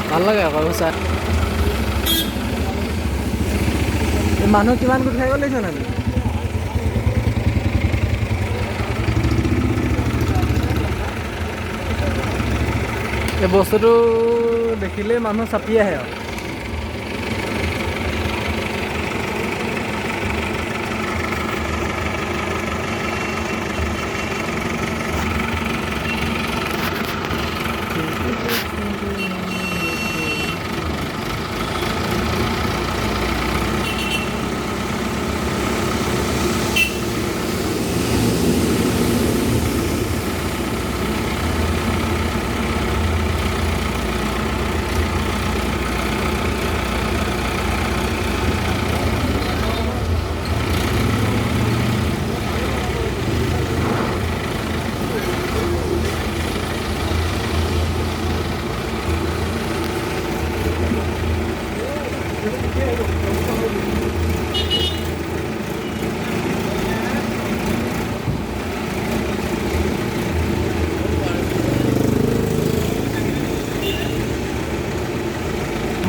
ভাল লাগে আকৌ চাই মানুহ কিমান গোট খাই গ'ল দেখিছ নাই এই বস্তুটো দেখিলেই মানুহ চাপি আহে আৰু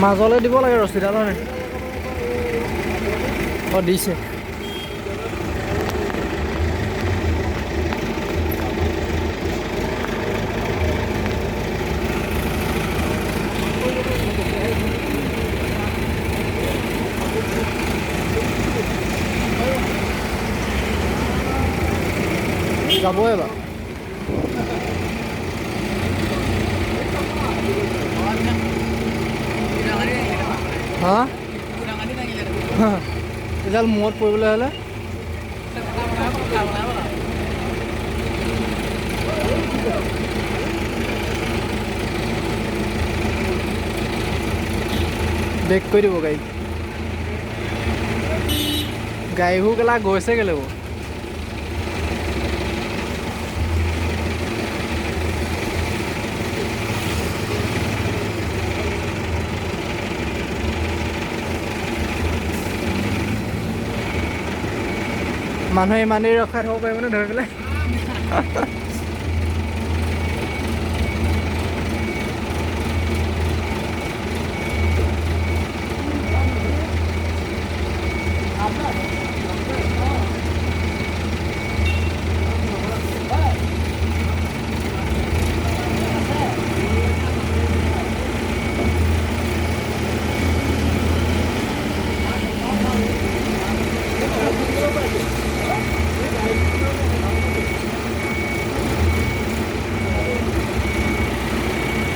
মাজলৈ দিব লাগে ৰছীডাল হয় অঁ দিছে যাবই এবাৰ হা এডাল মূৰত পৰিবলৈ হ'লে ব্ৰেক কৰি দিব গাড়ীবোৰ কেলা গৈছে কেলে মানুহে ইমানেই ৰখাই থ'ব পাৰিব নে ধৰি পেলাই